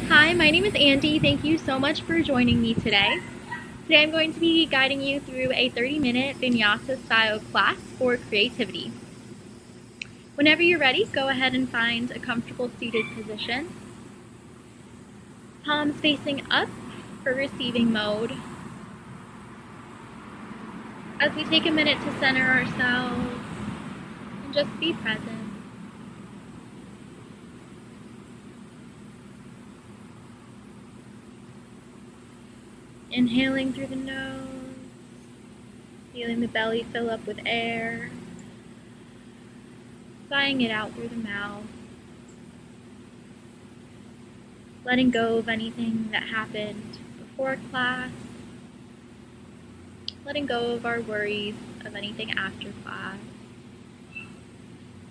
Hi, my name is Andi. Thank you so much for joining me today. Today I'm going to be guiding you through a 30-minute Vinyasa style class for creativity. Whenever you're ready, go ahead and find a comfortable seated position. Palms facing up for receiving mode. As we take a minute to center ourselves and just be present. Inhaling through the nose, feeling the belly fill up with air, sighing it out through the mouth, letting go of anything that happened before class, letting go of our worries of anything after class,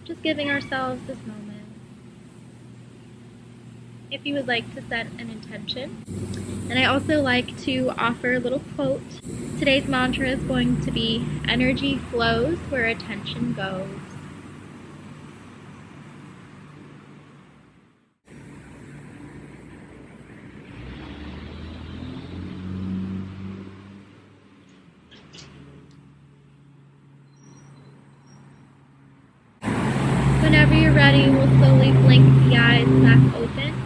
just giving ourselves this moment. If you would like to set an intention, and I also like to offer a little quote. Today's mantra is going to be, energy flows where attention goes. Whenever you're ready, we'll slowly blink the eyes back open.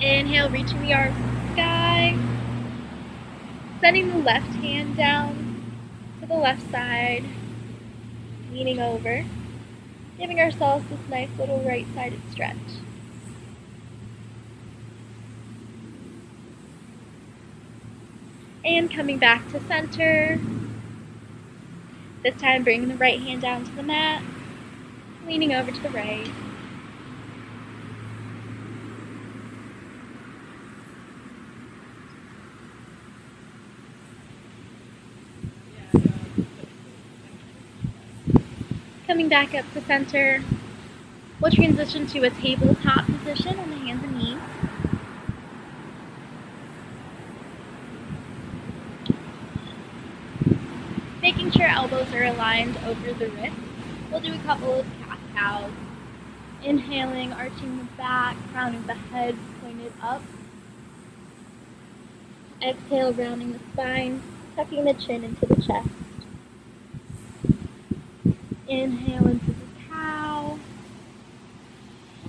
Inhale, reaching the arms to the sky. Sending the left hand down to the left side, leaning over, giving ourselves this nice little right-sided stretch. And coming back to center. This time bringing the right hand down to the mat, leaning over to the right. Coming back up to center, we'll transition to a tabletop position on the hands and knees. Making sure elbows are aligned over the wrists. We'll do a couple of cat-cows. Inhaling, arching the back, rounding the head, pointed up. Exhale, rounding the spine, tucking the chin into the chest. Inhale into the cow.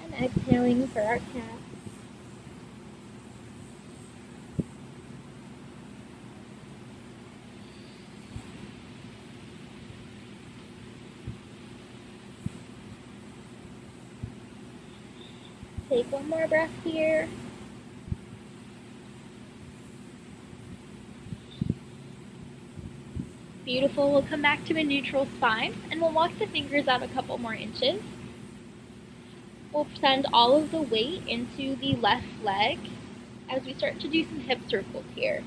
And exhaling for our cat. Take one more breath here. Beautiful. We'll come back to a neutral spine and we'll walk the fingers out a couple more inches. We'll send all of the weight into the left leg as we start to do some hip circles here.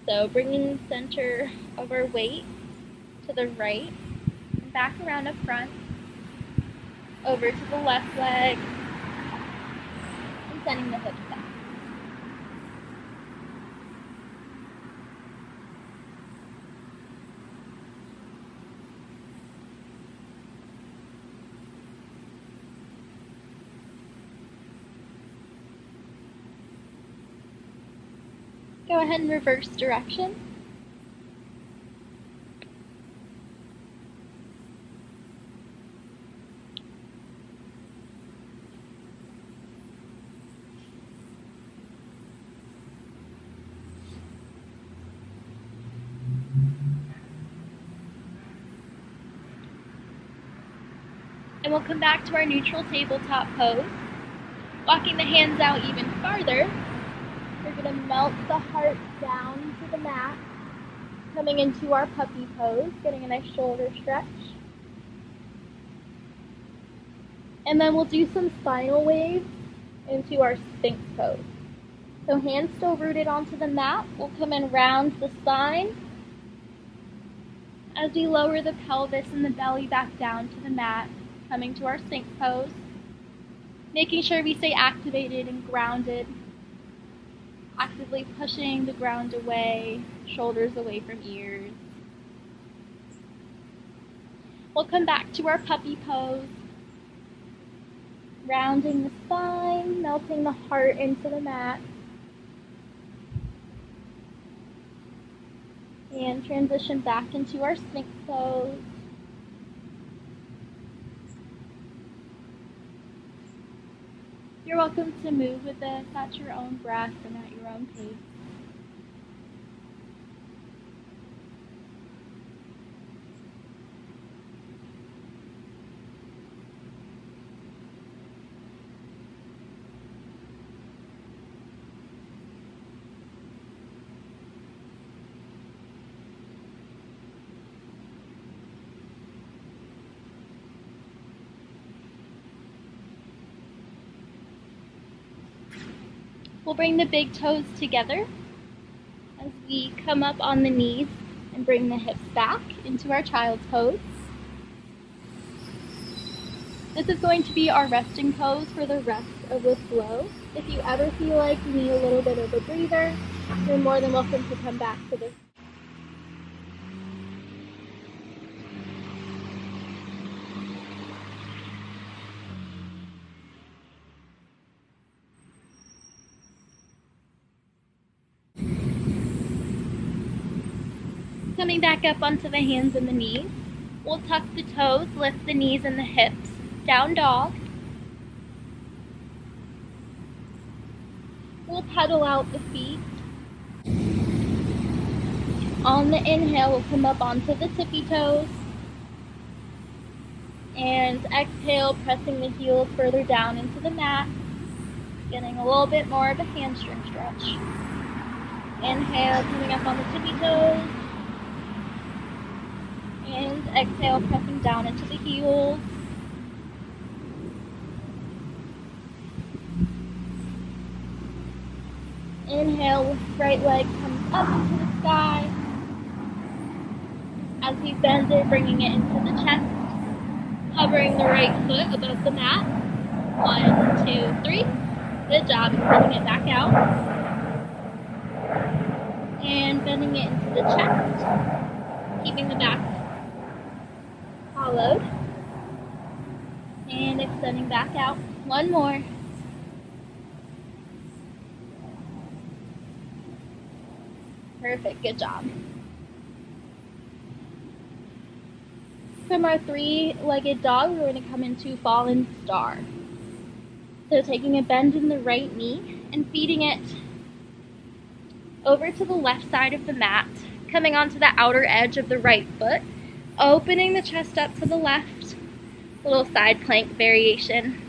So bringing the center of our weight to the right and back around up front, over to the left leg, and sending the hips back. Go ahead and reverse direction. And we'll come back to our neutral tabletop pose. Walking the hands out even farther, we're going to melt the heart down to the mat, coming into our puppy pose, getting a nice shoulder stretch. And then we'll do some spinal waves into our Sphinx pose. So hands still rooted onto the mat, we'll come in round the spine as we lower the pelvis and the belly back down to the mat, coming to our Sphinx pose, making sure we stay activated and grounded, actively pushing the ground away, shoulders away from ears. We'll come back to our puppy pose, Rounding the spine, melting the heart into the mat. And transition back into our Sphinx pose. You're welcome to move with this at your own breath and at your own pace. We'll bring the big toes together as we come up on the knees and bring the hips back into our child's pose. This is going to be our resting pose for the rest of the flow. If you ever feel like you need a little bit of a breather, you're more than welcome to come back to this. Coming back up onto the hands and the knees, we'll tuck the toes, lift the knees and the hips, down dog. We'll pedal out the feet. On the inhale, we'll come up onto the tippy toes. And exhale, pressing the heels further down into the mat, getting a little bit more of a hamstring stretch. Inhale, coming up on the tippy toes. And exhale, pressing down into the heels. Inhale, right leg comes up into the sky. As we bend it, bringing it into the chest. Hovering the right foot above the mat. 1, 2, 3. Good job. Bringing it back out. And bending it into the chest. Keeping the back hollowed. And extending back out. One more. Perfect. Good job. From our three-legged dog, we're going to come into fallen star. So taking a bend in the right knee and feeding it over to the left side of the mat, coming onto the outer edge of the right foot, opening the chest up to the left, little side plank variation.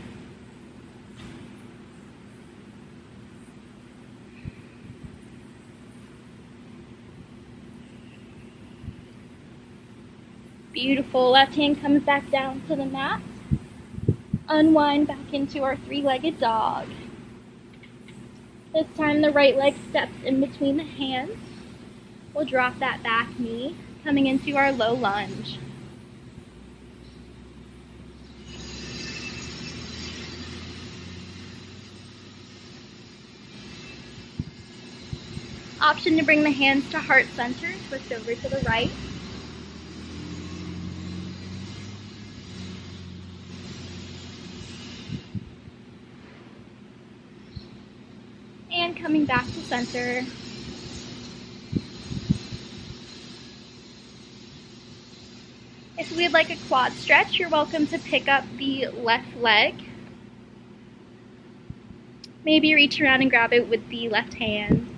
Beautiful. Left hand comes back down to the mat. Unwind back into our three-legged dog. This time the right leg steps in between the hands. We'll drop that back knee, coming into our low lunge. Option to bring the hands to heart center, twist over to the right. And coming back to center. If we'd like a quad stretch, you're welcome to pick up the left leg. Maybe reach around and grab it with the left hand.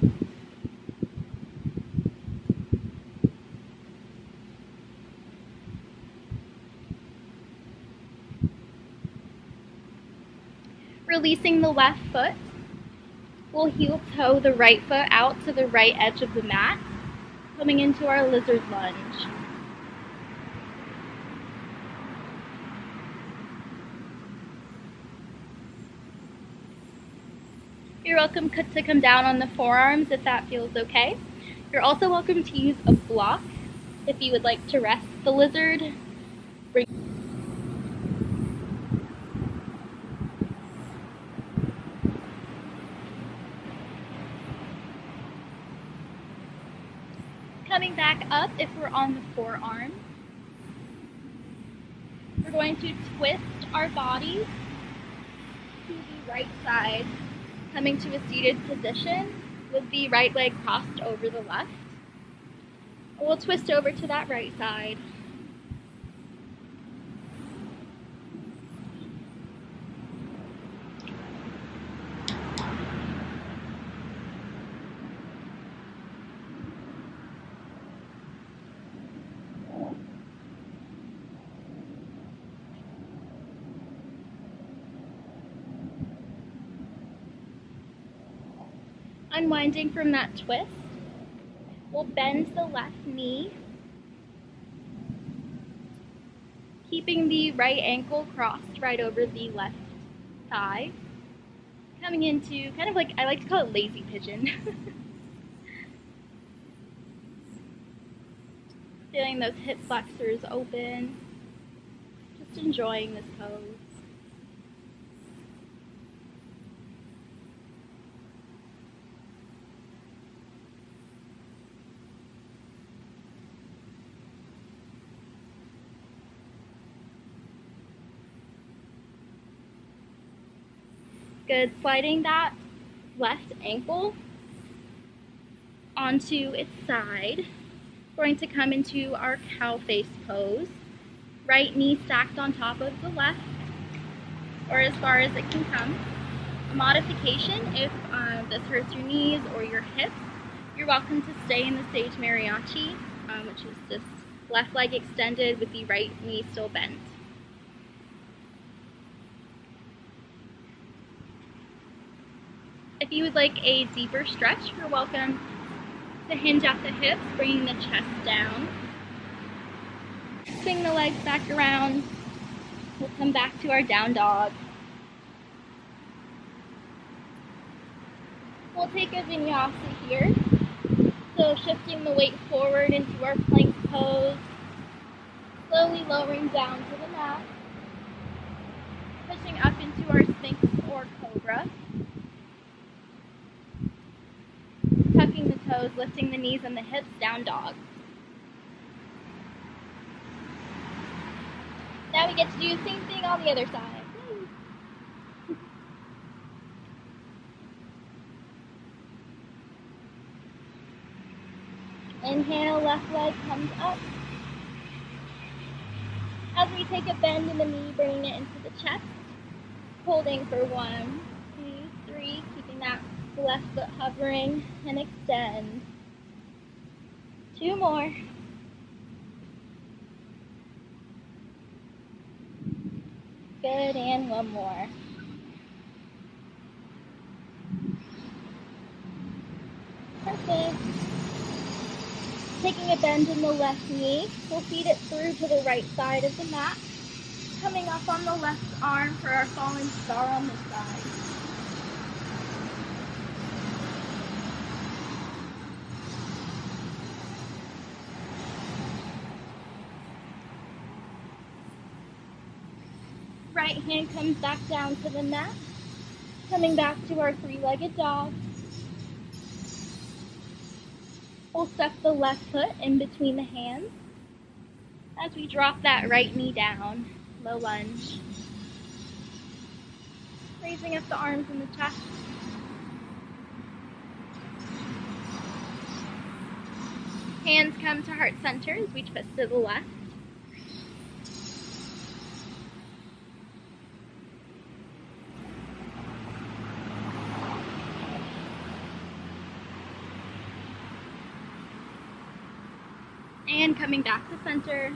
Releasing the left foot. We'll heel toe the right foot out to the right edge of the mat, coming into our lizard lunge. You're welcome to come down on the forearms if that feels okay. You're also welcome to use a block if you would like to rest the lizard. Coming back up if we're on the forearms. We're going to twist our bodies right side, coming to a seated position with the right leg crossed over the left. We'll twist over to that right side. Unwinding from that twist, we'll bend the left knee, keeping the right ankle crossed right over the left thigh, coming into kind of like, I like to call it lazy pigeon. Feeling those hip flexors open, just enjoying this pose. Good, sliding that left ankle onto its side. Going to come into our cow face pose. Right knee stacked on top of the left, or as far as it can come. A modification, if this hurts your knees or your hips, you're welcome to stay in the sage mariachi, which is just left leg extended with the right knee still bent. If you would like a deeper stretch, you're welcome to hinge at the hips, bringing the chest down. Swing the legs back around. We'll come back to our down dog. We'll take a vinyasa here. So shifting the weight forward into our plank pose. Slowly lowering down to the mat. Pushing up into our sphinx or cobra. Tucking the toes, lifting the knees and the hips, down dog. Now we get to do the same thing on the other side. Inhale, left leg comes up. As we take a bend in the knee, bringing it into the chest. Holding for 1, 2, 3, keeping that left foot hovering, and extend. 2 more. Good, and 1 more. Perfect. Taking a bend in the left knee, we'll feed it through to the right side of the mat. Coming up on the left arm for our fallen star on this side. Right hand comes back down to the mat. Coming back to our 3-legged dog. We'll step the left foot in between the hands as we drop that right knee down, low lunge. Raising up the arms and the chest. Hands come to heart center as we twist to the left. And coming back to center.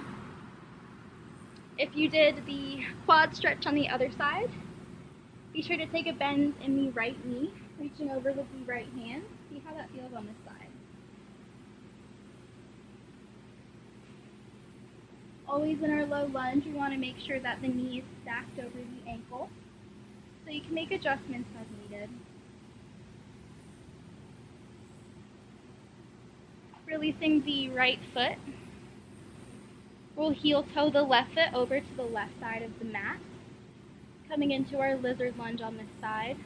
If you did the quad stretch on the other side, be sure to take a bend in the right knee, reaching over with the right hand. See how that feels on this side. Always in our low lunge, we want to make sure that the knee is stacked over the ankle, so you can make adjustments as needed. Releasing the right foot. We'll heel toe the left foot over to the left side of the mat. Coming into our lizard lunge on this side.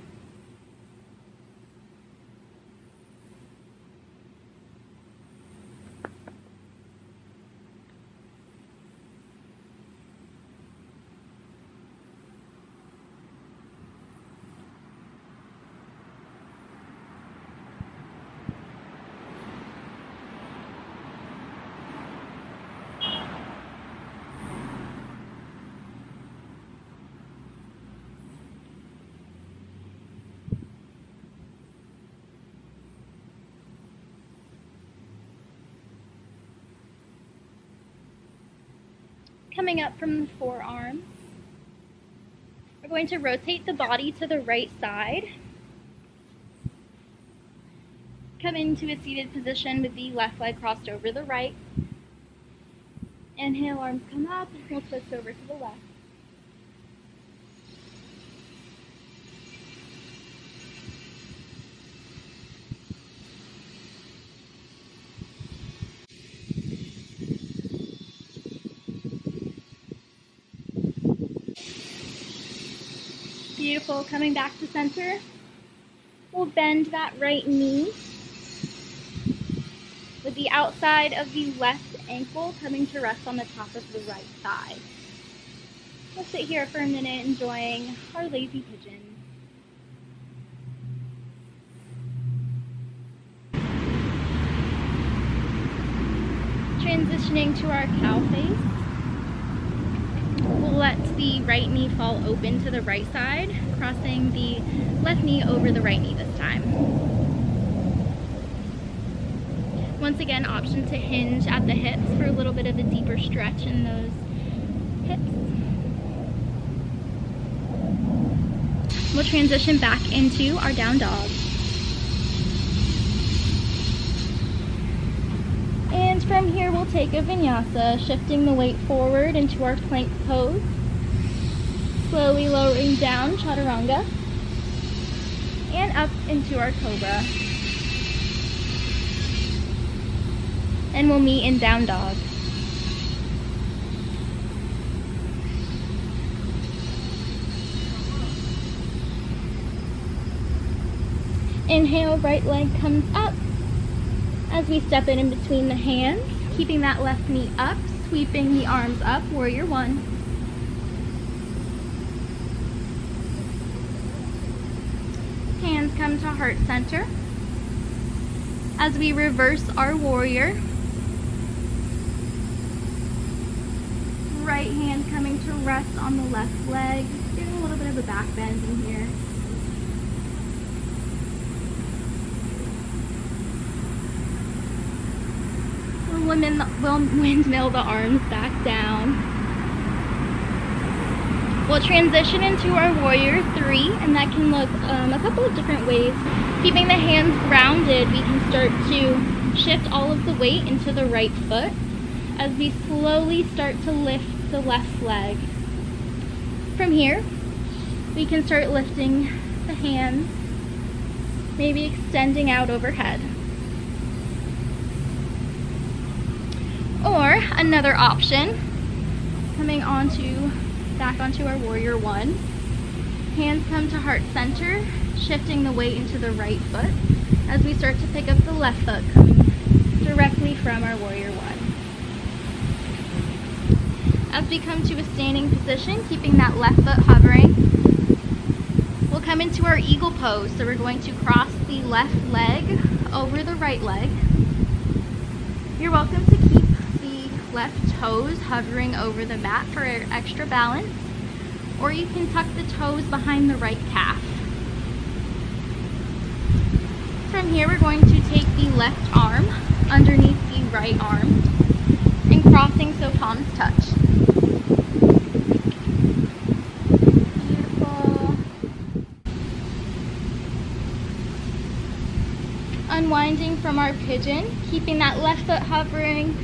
Coming up from the forearms, we're going to rotate the body to the right side. Come into a seated position with the left leg crossed over the right. Inhale, arms come up, we'll twist over to the left. Beautiful, coming back to center. We'll bend that right knee with the outside of the left ankle coming to rest on the top of the right thigh. We'll sit here for a minute enjoying our lazy pigeon. Transitioning to our cow face. We'll let the right knee fall open to the right side, crossing the left knee over the right knee this time. Once again, option to hinge at the hips for a little bit of a deeper stretch in those hips. We'll transition back into our down dog. And from here, we'll take a vinyasa, shifting the weight forward into our plank pose. Slowly lowering down, chaturanga. And up into our cobra. And we'll meet in down dog. Inhale, right leg comes up. As we step in between the hands, keeping that left knee up, sweeping the arms up, warrior one. Hands come to heart center. As we reverse our warrior, right hand coming to rest on the left leg, getting a little bit of a back bend in here. We'll windmill the arms back down. We'll transition into our warrior three, and that can look a couple of different ways. Keeping the hands grounded, we can start to shift all of the weight into the right foot as we slowly start to lift the left leg. From here, we can start lifting the hands, maybe extending out overhead. Or another option, coming back onto our warrior one. Hands come to heart center, shifting the weight into the right foot as we start to pick up the left foot coming directly from our warrior one. As we come to a standing position, keeping that left foot hovering, we'll come into our eagle pose. So we're going to cross the left leg over the right leg. You're welcome to keep left toes hovering over the mat for extra balance, or you can tuck the toes behind the right calf. From here, we're going to take the left arm underneath the right arm and crossing so palms touch. Beautiful. Unwinding from our pigeon, keeping that left foot hovering.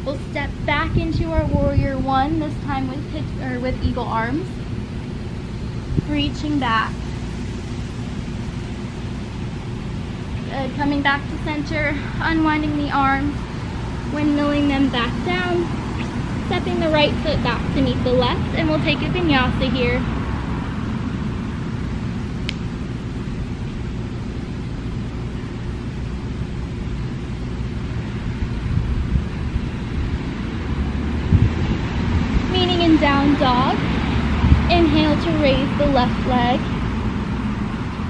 We'll step back into our warrior one, this time with eagle arms. Reaching back. Good. Coming back to center, unwinding the arms, windmilling them back down, stepping the right foot back to meet the left, and we'll take a vinyasa here. Down dog. Inhale to raise the left leg,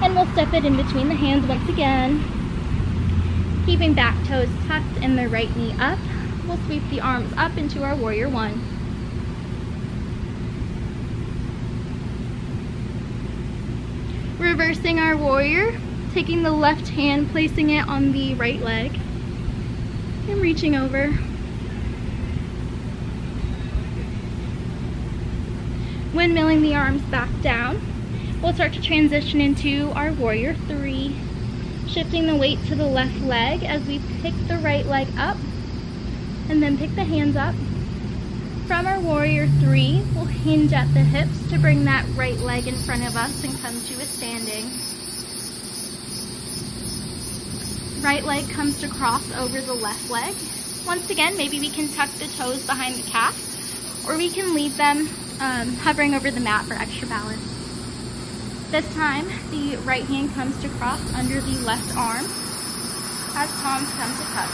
and we'll step it in between the hands once again. Keeping back toes tucked and the right knee up, we'll sweep the arms up into our warrior one. Reversing our warrior, taking the left hand, placing it on the right leg, and reaching over. Windmilling the arms back down. We'll start to transition into our warrior three, shifting the weight to the left leg as we pick the right leg up and then pick the hands up. From our warrior three, we'll hinge at the hips to bring that right leg in front of us and come to a standing. Right leg comes to cross over the left leg. Once again, maybe we can tuck the toes behind the calf, or we can leave them hovering over the mat for extra balance. This time, the right hand comes to cross under the left arm as palms come to touch.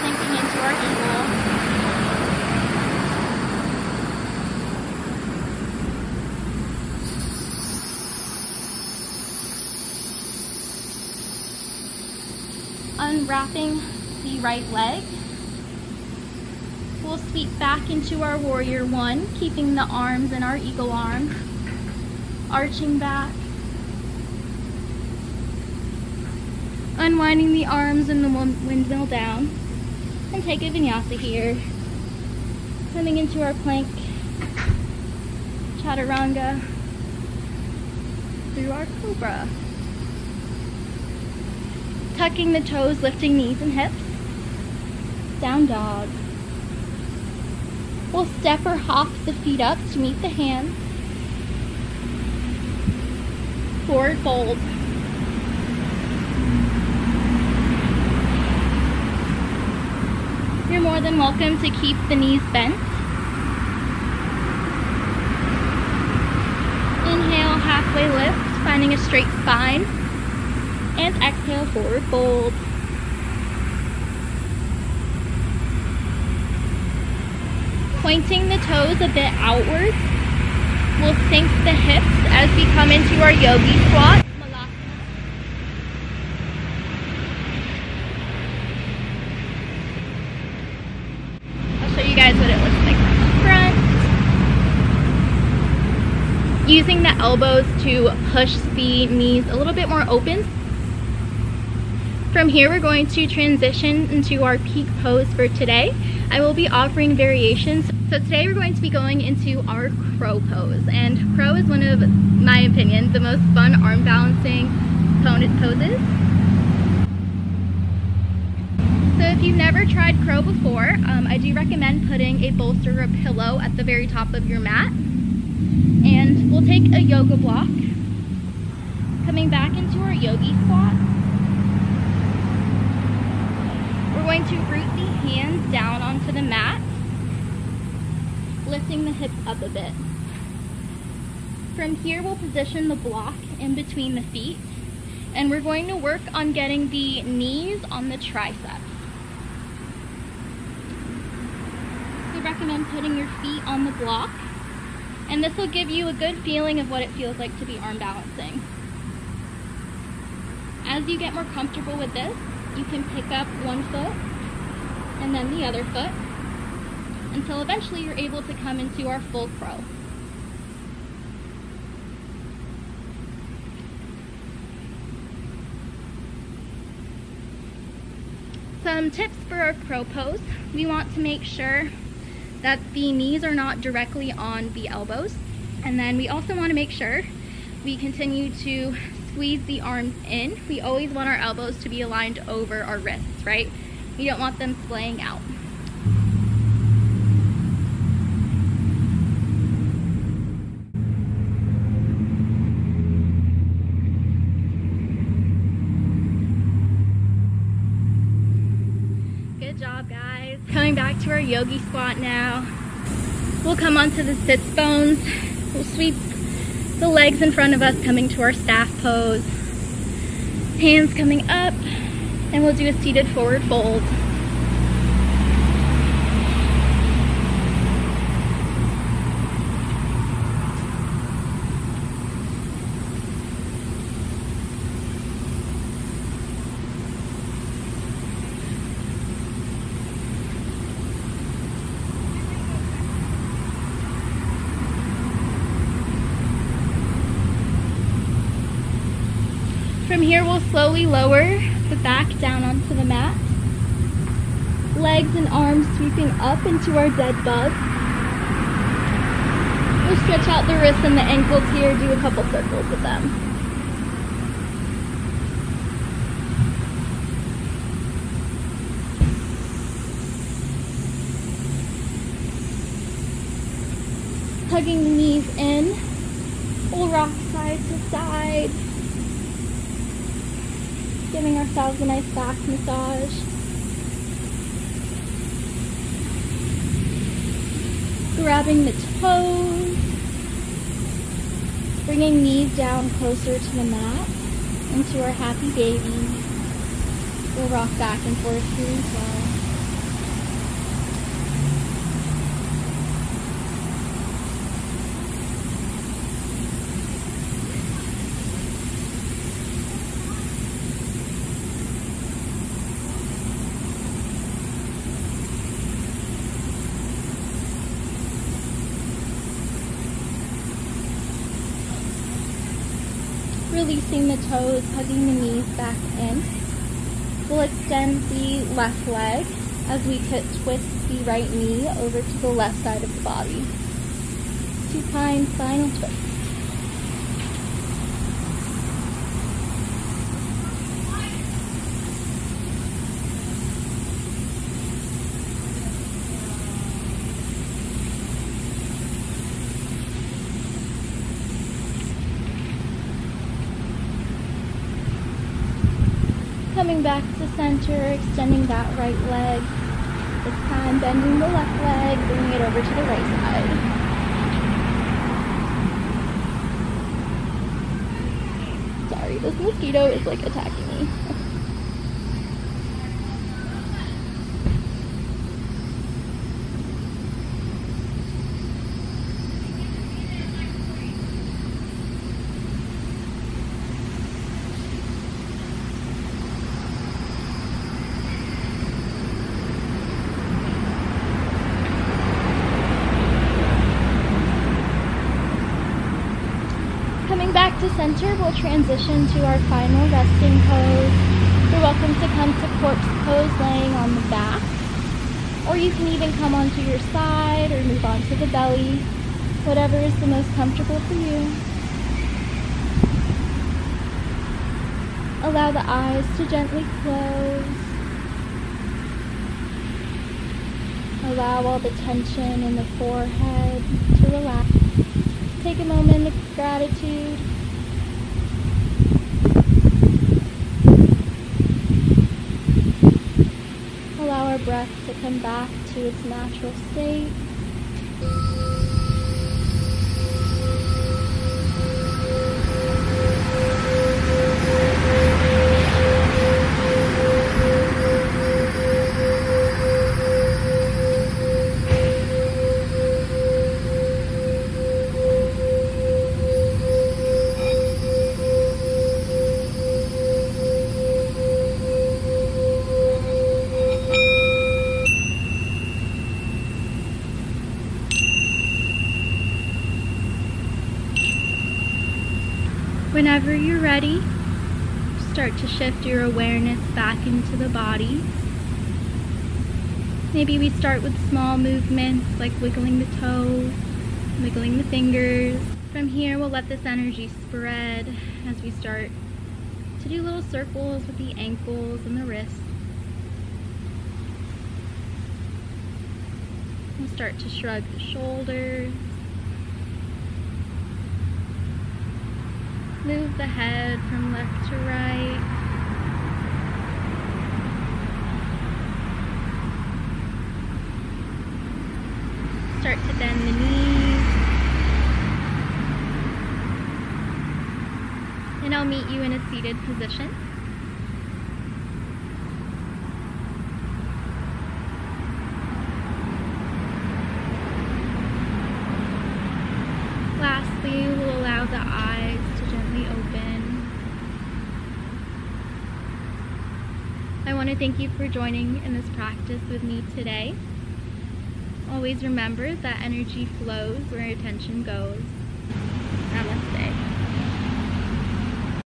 Sinking into our eagle. Unwrapping the right leg. We'll sweep back into our warrior one, keeping the arms in our eagle arm. Arching back. Unwinding the arms and the windmill down. And take a vinyasa here. Coming into our plank. Chaturanga. Through our cobra. Tucking the toes, lifting knees and hips. Down dog. We'll step or hop the feet up to meet the hands. Forward fold. You're more than welcome to keep the knees bent. Inhale, halfway lift, finding a straight spine. And exhale, forward fold. Pointing the toes a bit outwards. We'll sink the hips as we come into our yogi squat. I'll show you guys what it looks like from the front. Using the elbows to push the knees a little bit more open. From here, we're going to transition into our peak pose for today. I will be offering variations. So today we're going to be going into our crow pose. And crow is one of, my opinion, the most fun arm balancing poses. So if you've never tried crow before, I do recommend putting a bolster or a pillow at the very top of your mat. And we'll take a yoga block, coming back into our yogi squat. We're going to root the hands down onto the mat, lifting the hips up a bit. From here, we'll position the block in between the feet, and we're going to work on getting the knees on the triceps. We recommend putting your feet on the block, and this will give you a good feeling of what it feels like to be arm balancing. As you get more comfortable with this, you can pick up one foot and then the other foot until eventually you're able to come into our full crow. Some tips for our crow pose. We want to make sure that the knees are not directly on the elbows, and then we also want to make sure we continue to squeeze the arms in. We always want our elbows to be aligned over our wrists, right? We don't want them splaying out. Good job, guys. Coming back to our yogi squat now. We'll come onto the sits bones. We'll sweep the legs in front of us, coming to our staff pose. Hands coming up, and we'll do a seated forward fold. From here, we'll slowly lower the back down onto the mat. Legs and arms sweeping up into our dead bug. We'll stretch out the wrists and the ankles here, do a couple circles with them. Tugging the knees in, we'll rock side to side, giving ourselves a nice back massage. Grabbing the toes, bringing knees down closer to the mat, into our happy baby. We'll rock back and forth here as well. Releasing the toes, hugging the knees back in. We'll extend the left leg as we twist the right knee over to the left side of the body. Supine spinal twist. Coming back to center, extending that right leg. This time bending the left leg, bringing it over to the right side. Sorry, this mosquito is like attacking me. Coming back to center, we'll transition to our final resting pose. You're welcome to come to corpse pose laying on the back, or you can even come onto your side or move onto the belly, whatever is the most comfortable for you. Allow the eyes to gently close. Allow all the tension in the forehead to relax. Take a moment of gratitude. Allow our breath to come back to its natural state. Whenever you're ready, start to shift your awareness back into the body. Maybe we start with small movements like wiggling the toes, wiggling the fingers. From here, we'll let this energy spread as we start to do little circles with the ankles and the wrists. We'll start to shrug the shoulders. Move the head from left to right. Start to bend the knees. And I'll meet you in a seated position. Lastly, we'll allow the eyes to gently open. I want to thank you for joining in this practice with me today. Always remember that energy flows where attention goes.